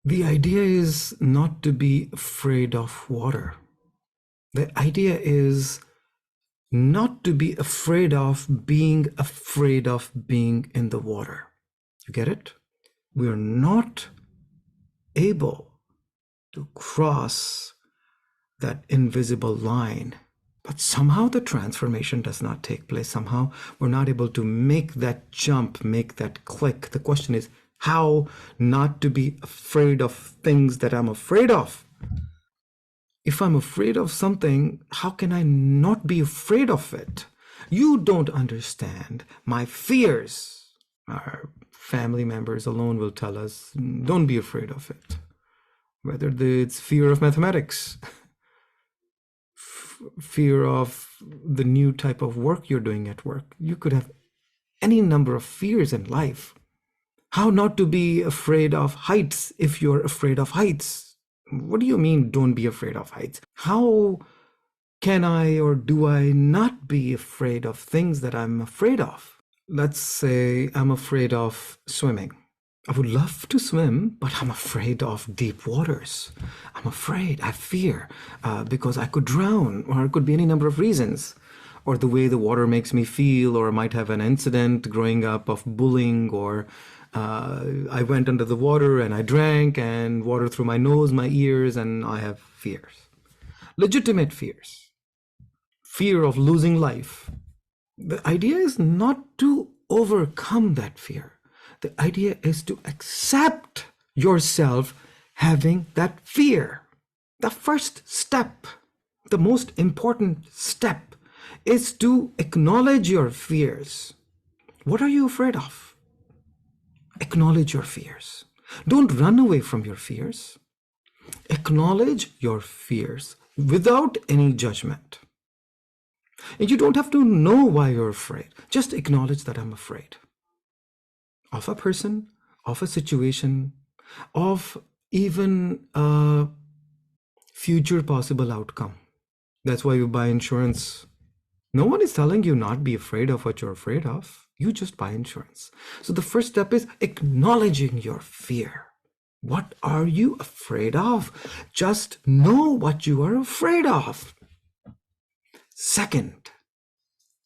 The idea is not to be afraid of water. The idea is not to be afraid of being in the water. You get it? We are not able to cross that invisible line, but somehow the transformation does not take place. Somehow we're not able to make that jump, make that click. The question is how not to be afraid of things that I'm afraid of. If I'm afraid of something, how can I not be afraid of it? You don't understand my fears. Our family members alone will tell us, don't be afraid of it. Whether it's fear of mathematics, fear of the new type of work you're doing at work. You could have any number of fears in life. How not to be afraid of heights if you're afraid of heights? What do you mean, don't be afraid of heights? How can I or do I not be afraid of things that I'm afraid of? Let's say I'm afraid of swimming. I would love to swim, but I'm afraid of deep waters. I'm afraid, I fear, because I could drown, or it could be any number of reasons, or the way the water makes me feel, or I might have an incident growing up of bullying, or I went under the water and I drank and water through my nose, my ears, and I have fears. Legitimate fears. Fear of losing life. The idea is not to overcome that fear. The idea is to accept yourself having that fear. The first step, the most important step, is to acknowledge your fears. What are you afraid of? Acknowledge your fears. Don't run away from your fears. Acknowledge your fears without any judgment. And you don't have to know why you're afraid. Just acknowledge that I'm afraid of a person, of a situation, of even a future possible outcome. That's why you buy insurance. No one is telling you not be afraid of what you're afraid of. You just buy insurance. So the first step is acknowledging your fear. What are you afraid of? Just know what you are afraid of. Second,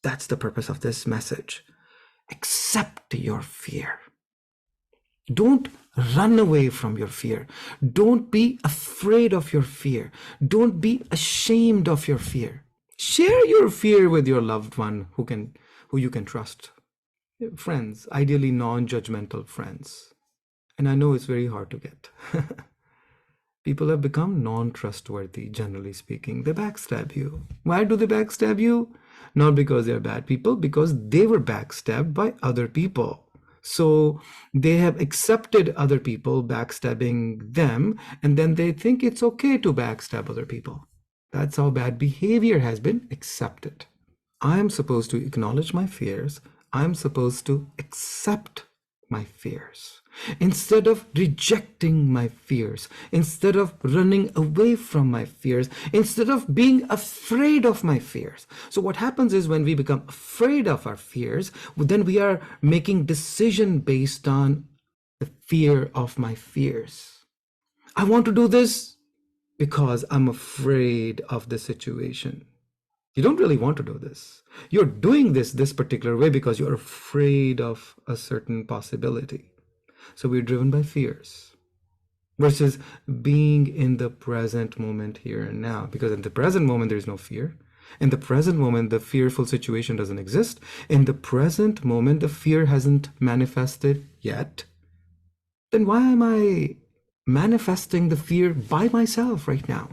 that's the purpose of this message. Accept your fear. Don't run away from your fear. Don't be afraid of your fear. Don't be ashamed of your fear. Share your fear with your loved one who you can trust. Friends, ideally non-judgmental friends. And I know it's very hard to get. People have become non-trustworthy, generally speaking. They backstab you. Why do they backstab you? Not because they're bad people, because they were backstabbed by other people. So they have accepted other people backstabbing them, and then they think it's okay to backstab other people. That's how bad behavior has been accepted. I'm supposed to acknowledge my fears. I'm supposed to accept my fears. Instead of rejecting my fears, instead of running away from my fears, instead of being afraid of my fears. So what happens is when we become afraid of our fears, then we are making decision based on the fear of my fears. I want to do this because I'm afraid of the situation. You don't really want to do this. You're doing this particular way because you're afraid of a certain possibility. So we're driven by fears versus being in the present moment here and now. Because in the present moment, there's no fear. In the present moment, the fearful situation doesn't exist. In the present moment, the fear hasn't manifested yet. Then why am I manifesting the fear by myself right now?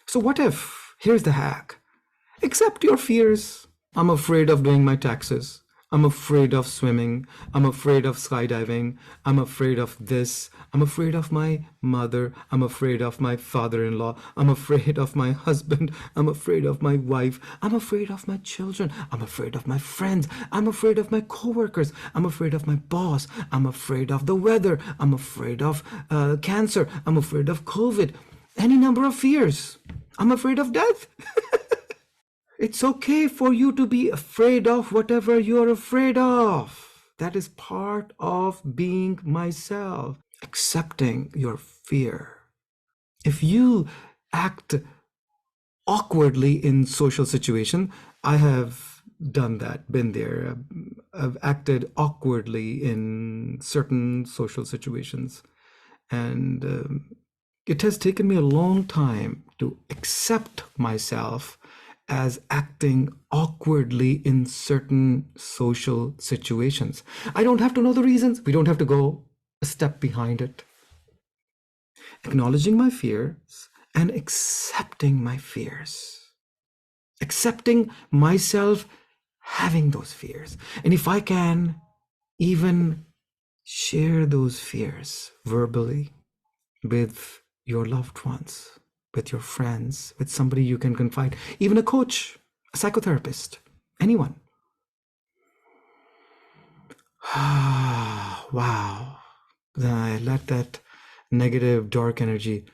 So what if, here's the hack, accept your fears. I'm afraid of doing my taxes. I'm afraid of swimming. I'm afraid of skydiving. I'm afraid of this. I'm afraid of my mother. I'm afraid of my father-in-law. I'm afraid of my husband. I'm afraid of my wife. I'm afraid of my children. I'm afraid of my friends. I'm afraid of my coworkers. I'm afraid of my boss. I'm afraid of the weather. I'm afraid of cancer. I'm afraid of COVID. Any number of fears. I'm afraid of death. It's okay for you to be afraid of whatever you're afraid of. That is part of being myself. accepting your fear. If you act awkwardly in social situation, I have done that, been there. I've acted awkwardly in certain social situations, and it has taken me a long time to accept myself as acting awkwardly in certain social situations. I don't have to know the reasons. We don't have to go a step behind it. Acknowledging my fears and accepting my fears. Accepting myself having those fears. And if I can even share those fears verbally with your loved ones, with your friends, with somebody you can confide, even a coach, a psychotherapist, anyone. Wow. Then I let that negative, dark energy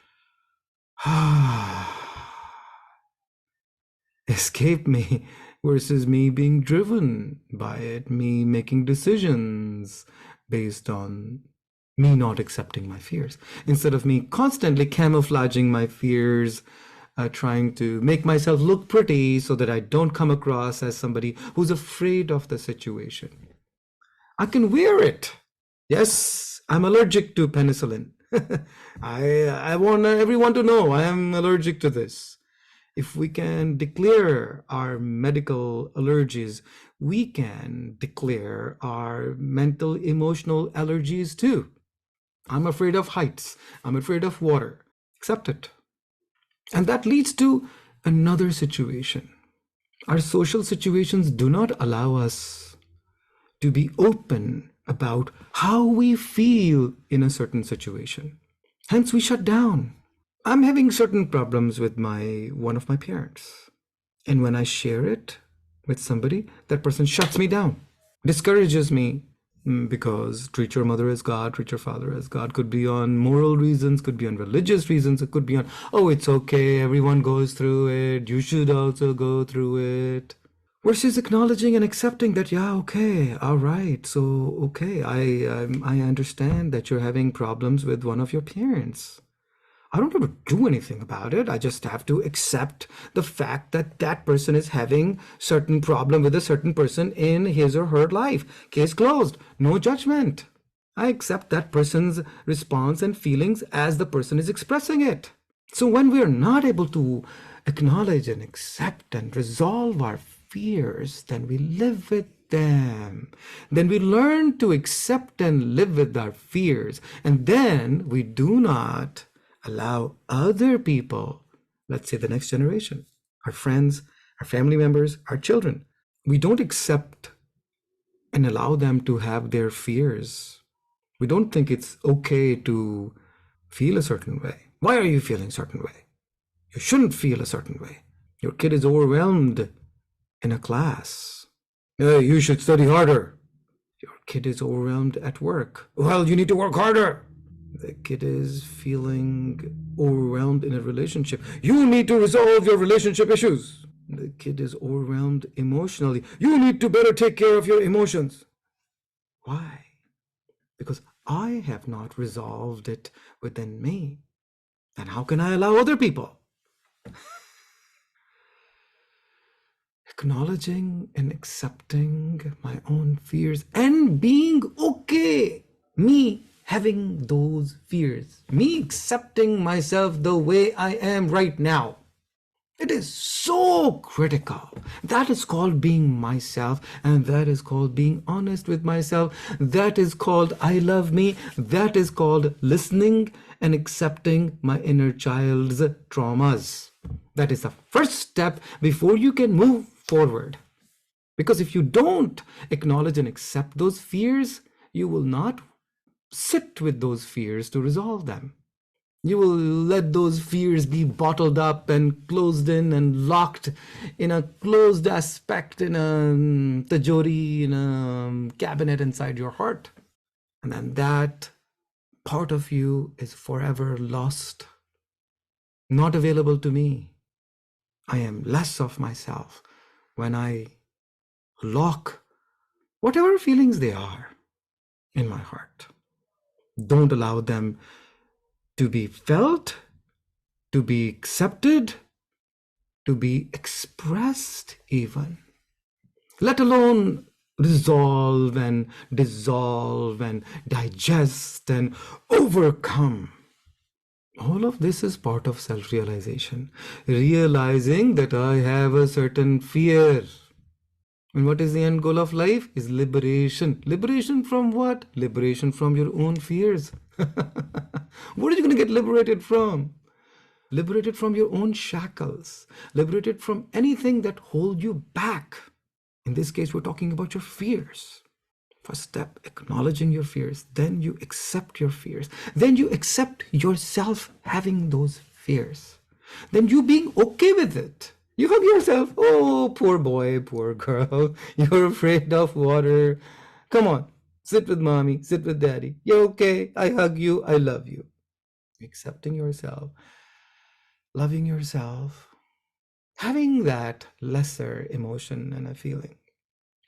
escape me versus me being driven by it, me making decisions based on me not accepting my fears, instead of me constantly camouflaging my fears, trying to make myself look pretty so that I don't come across as somebody who's afraid of the situation. I can wear it. Yes, I'm allergic to penicillin. I want everyone to know I am allergic to this. If we can declare our medical allergies, we can declare our mental, emotional allergies too. I'm afraid of heights. I'm afraid of water. Accept it. And that leads to another situation. Our social situations do not allow us to be open about how we feel in a certain situation. Hence, we shut down. I'm having certain problems with one of my parents. And when I share it with somebody, that person shuts me down, discourages me, because treat your mother as God, treat your father as God could be on moral reasons, could be on religious reasons, it could be on, oh, it's okay, everyone goes through it, you should also go through it. Versus acknowledging and accepting that, yeah, okay, all right, so, okay, I understand that you're having problems with one of your parents. I don't have to do anything about it. I just have to accept the fact that that person is having certain problem with a certain person in his or her life. Case closed. No judgment. I accept that person's response and feelings as the person is expressing it. So when we are not able to acknowledge and accept and resolve our fears, then we live with them. Then we learn to accept and live with our fears. And then we do not allow other people, let's say the next generation, our friends, our family members, our children, we don't accept and allow them to have their fears. We don't think it's okay to feel a certain way. Why are you feeling a certain way? You shouldn't feel a certain way. Your kid is overwhelmed in a class. You should study harder. Your kid is overwhelmed at work. Well, you need to work harder. The kid is feeling overwhelmed in a relationship. You need to resolve your relationship issues. The kid is overwhelmed emotionally. You need to better take care of your emotions. Why? Because I have not resolved it within me. And how can I allow other people? Acknowledging and accepting my own fears and being okay. Me having those fears. Me accepting myself the way I am right now. It is so critical. That is called being myself, and that is called being honest with myself. That is called I love me. That is called listening and accepting my inner child's traumas. That is the first step before you can move forward. Because if you don't acknowledge and accept those fears, you will not sit with those fears to resolve them. You will let those fears be bottled up and closed in and locked in a closed aspect in a tajori, in a cabinet inside your heart. And then that part of you is forever lost, not available to me. I am less of myself when I lock whatever feelings they are in my heart. Don't allow them to be felt, to be accepted, to be expressed even, let alone resolve and dissolve and digest and overcome. All of this is part of self-realization, realizing that I have a certain fear. And what is the end goal of life? Is liberation. Liberation from what? Liberation from your own fears. What are you going to get liberated from? Liberated from your own shackles, liberated from anything that holds you back. In this case, we're talking about your fears. First step, acknowledging your fears. Then you accept your fears. Then you accept yourself having those fears. Then you being okay with it. You hug yourself. Oh, poor boy, poor girl. You're afraid of water. Come on, sit with mommy, sit with daddy. You're okay. I hug you. I love you. Accepting yourself, loving yourself, having that lesser emotion and a feeling.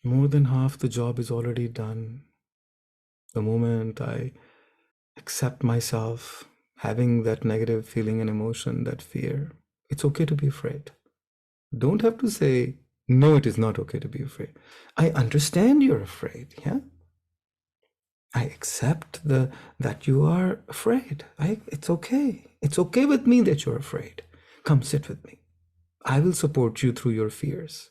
More than half the job is already done. The moment I accept myself having that negative feeling and emotion, that fear, it's okay to be afraid. Don't have to say, no, it is not okay to be afraid. I understand you're afraid, yeah? I accept that you are afraid. It's okay. It's okay with me that you're afraid. Come sit with me. I will support you through your fears.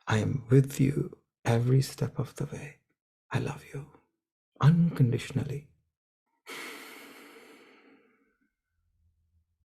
I am with you every step of the way. I love you unconditionally.